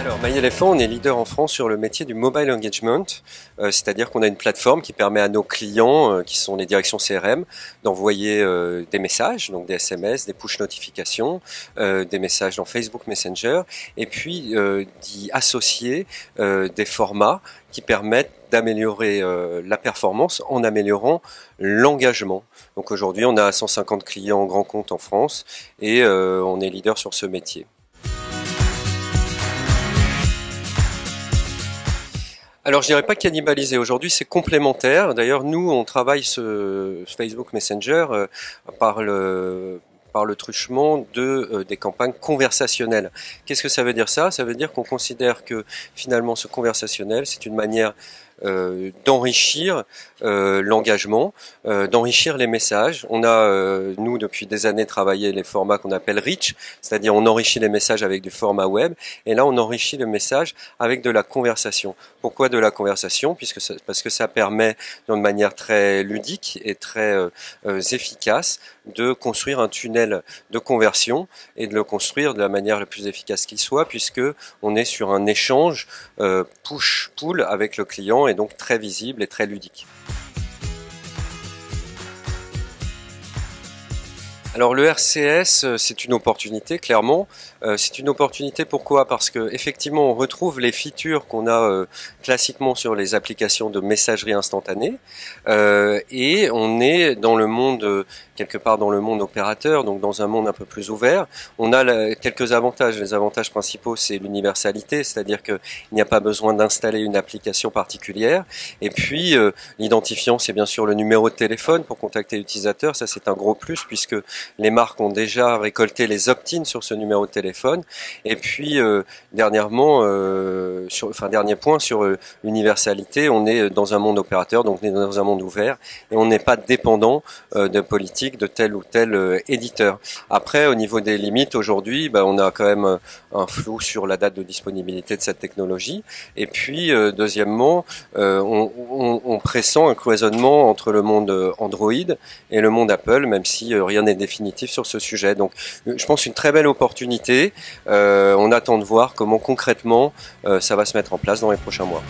Alors, MyElephant, on est leader en France sur le métier du mobile engagement, c'est-à-dire qu'on a une plateforme qui permet à nos clients, qui sont les directions CRM, d'envoyer des messages, donc des SMS, des push notifications, des messages dans Facebook Messenger, et puis d'y associer des formats qui permettent d'améliorer la performance en améliorant l'engagement. Donc aujourd'hui, on a 150 clients grands comptes en France et on est leader sur ce métier. Alors je dirais pas cannibaliser, aujourd'hui c'est complémentaire. D'ailleurs nous on travaille ce Facebook Messenger par le truchement des campagnes conversationnelles. Qu'est-ce que ça veut dire ça? Ça veut dire qu'on considère que finalement ce conversationnel c'est une manière d'enrichir l'engagement, d'enrichir les messages. On a, nous, depuis des années, travaillé les formats qu'on appelle rich, c'est-à-dire on enrichit les messages avec du format web, et là on enrichit le message avec de la conversation. Pourquoi de la conversation? Parce que ça permet, d'une manière très ludique et très efficace, de construire un tunnel de conversion et de le construire de la manière la plus efficace qui soit, puisque on est sur un échange push-pull avec le client et donc très visible et très ludique. Alors le RCS, c'est une opportunité, clairement. C'est une opportunité pourquoi? Parce que effectivement, on retrouve les features qu'on a classiquement sur les applications de messagerie instantanée, et on est dans le monde, quelque part dans le monde opérateur, donc dans un monde un peu plus ouvert. On a quelques avantages. Les avantages principaux, c'est l'universalité, c'est-à-dire qu'il n'y a pas besoin d'installer une application particulière. Et puis, l'identifiant, c'est bien sûr le numéro de téléphone pour contacter l'utilisateur. Ça, c'est un gros plus puisque les marques ont déjà récolté les opt-ins sur ce numéro de téléphone. Et puis, dernièrement, dernier point sur l'universalité, on est dans un monde opérateur, donc on est dans un monde ouvert et on n'est pas dépendant de politique de tel ou tel éditeur. Après, au niveau des limites, aujourd'hui, on a quand même un flou sur la date de disponibilité de cette technologie. Et puis, deuxièmement, on pressent un cloisonnement entre le monde Android et le monde Apple, même si rien n'est définitif sur ce sujet. Donc, je pense une très belle opportunité. On attend de voir comment concrètement ça va se mettre en place dans les prochains mois.